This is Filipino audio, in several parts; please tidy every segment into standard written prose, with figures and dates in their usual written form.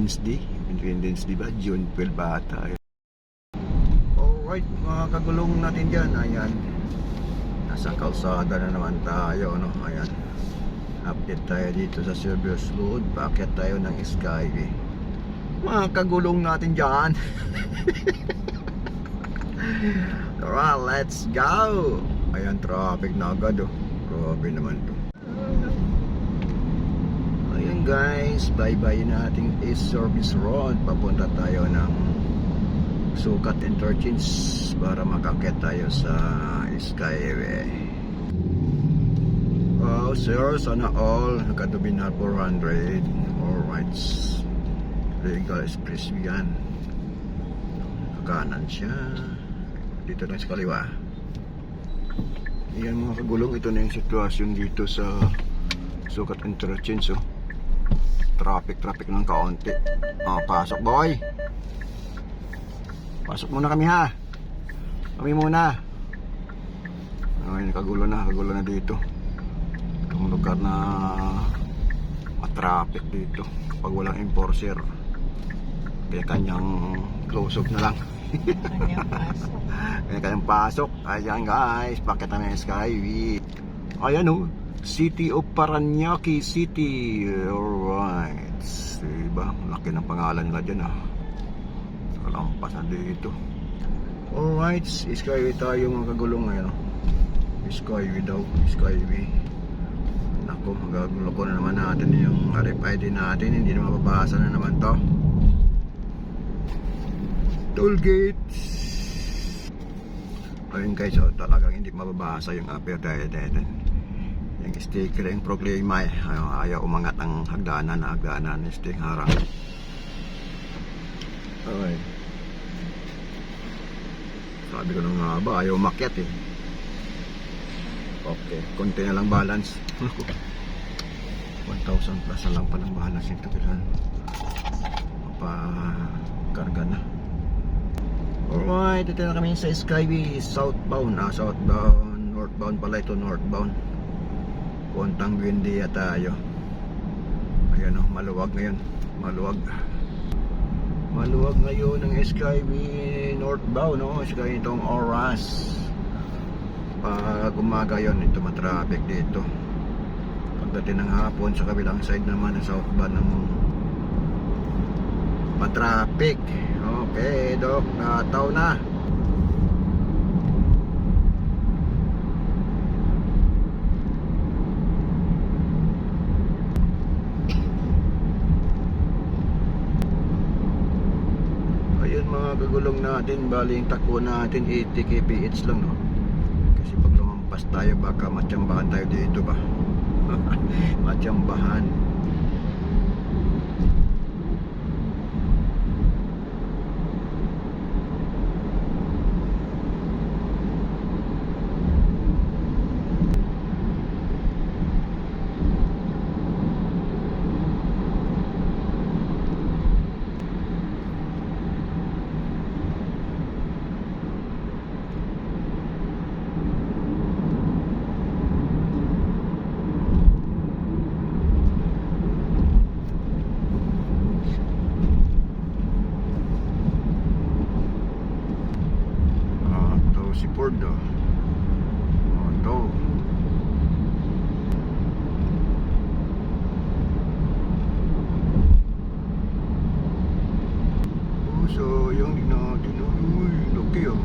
Independence Day ba? June 12 bata. Alright, mga kagulong natin dyan. Ayan, nasa kalsada na naman tayo, no? Ayan, update tayo dito sa Silver's Road. Paakyat tayo ng Skyway. Mga kagulong natin dyan. Alright, let's go. Ayan, traffic na agad, oh. Grabe naman to. Ayan guys, bye-bye nating East Service Road. Papunta tayo ng Sukat Interchange para makakit tayo sa Skyway. Wow sir, sana all nakatubi na 400. Alright, legal expressway yan. Kanan siya. Dito na sa kaliwa. Ayan mga kagulong, ito na yung sitwasyon dito sa Sukat Interchange, oh. Traffic ng kaunti. Oh, pasok boy. Pasok muna kami ha. Kami muna. Ay, kagulo na dito. Itong lugar na matraffic dito pag walang enforcer. Kaya kanyang close up na lang. Kanyang pasok. Ayan guys, bakit na yung Skyway. Ayan o, City of Paranaque City. Alright, diba? Laki ng pangalan nila dyan, ah. Kalampas na dito. Alright, Skyway tayo mga kagulong ngayon. Skyway daw, Skyway. Naku, magagulo ko na naman natin yung RFID natin. Hindi na mababasa na naman to. Toll gates. Ayun guys, oh, talagang hindi mababasa yung RFID natin. Yung sticker, yung problema, ayaw umangat ang hagdanan yung sticker harang. Okay. Sabi ko na nga ba, ayaw umakyat eh. Okay, konti na lang balance. 1,000 plus na lang pa ng balance ito. Mapakarga na. Alright, ito na kami sa Skyway. Southbound, northbound pala ito, northbound. Puntang Buendia tayo. Ayan o, maluwag ngayon. Maluwag ngayon ng Skyway northbound, no? Skyway itong oras. Pag umaga yun, ito matraffic dito. Pagdating ng hapon, sa kabilang side naman ng southbound ng matraffic. Okay, Dok, nataw na. Mga kagulong natin, bali yung takbo natin 80 kph lang, no? Kasi pag lumampas tayo baka matsambahan tayo dito ba. Matsambahan. Si Ford, oh. Ito. Oh, so yung natin, uy, laki, oh.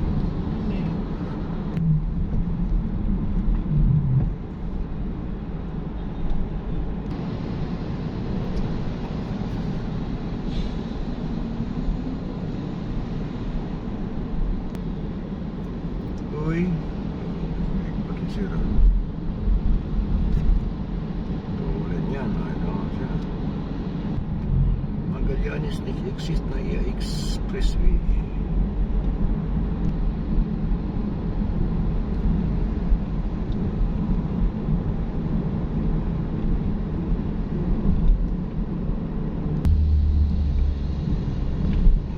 Uy, bakit sira? Tulad yan, ano siya? Magallanes exist na expressway.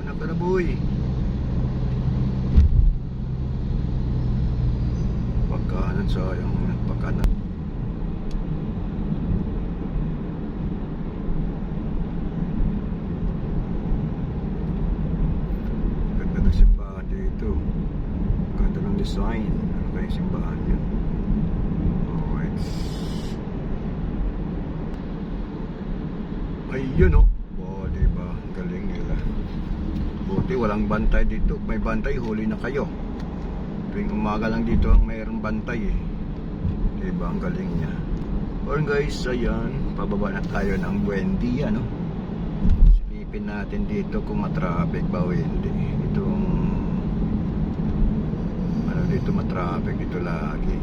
Mana ka na boy? Pagkanan sayang, pagkanan. simbahan yun. Alright. Ayun oh. Oh, diba? Ang galing nila. Buti walang bantay dito. May bantay, huli na kayo. Tuwing umaga lang dito ang mayroong bantay eh. Diba? Ang galing niya. Alright guys, ayan. Pababa na tayo ng Buendia, no? Silipin natin dito kung matraffic ba o hindi. Itong dito matraffic dito lagi.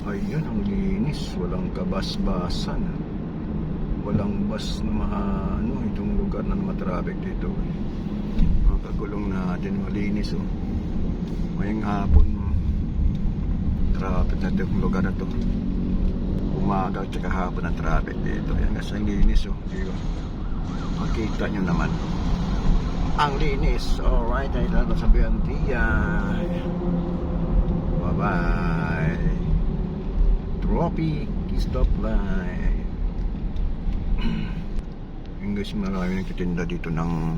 Ayun, ang linis. Walang kabas-basan. Walang bus na itong lugar na matraffic dito. Mga kagulong natin, malinis oh. Ngayong hapon, traffic na itong lugar na to. Umaga at saka hapon ang traffic dito. Ayan, kasi ang linis oh. Diba? Makita nyo naman. Ang linis. Alright, ay lang sa Buendia. Bye-bye. Tropic stoplight. Yung guys, marami nagtitinda dito ng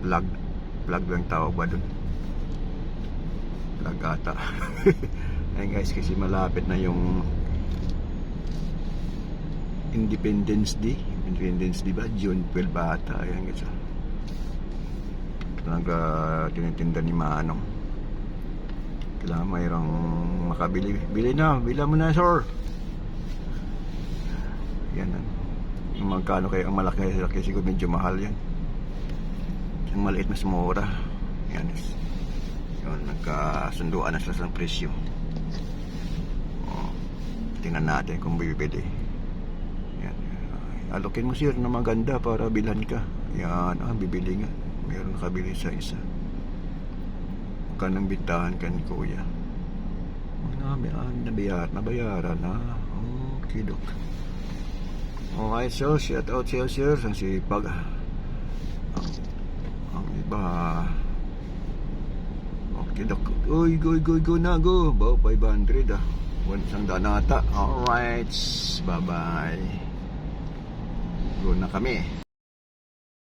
plug. Plug lang tawag ba dun? Plug ata. Ayun guys, kasi malapit na yung Independence Day. Independence Day ba? June 12 ata. Ayan guys. Tinitinda ni Manong. Kailangan mayroong makabili. Bili na. Bila mo na, sir. Yan. Yung magkano kayo ang malaki. Siguro medyo mahal yan. Yung maliit mas mura. Yan. Yun, nagkasunduan na sila sa presyo. Tingnan natin kung bibili. Alokin mo sir na maganda para bilhan ka. Yan, bibili nga. Meron nakabili sa isa. Kanang bintahan ka ni kuya. Nabayaran na. Okay, dok. Okay, so shout out sa'yo sir. Ang sipag. Ang iba. Okay, dok. Uy, go na, go. Bao, 500 ah. Isang danata. Alright. Bye-bye. Go na kami.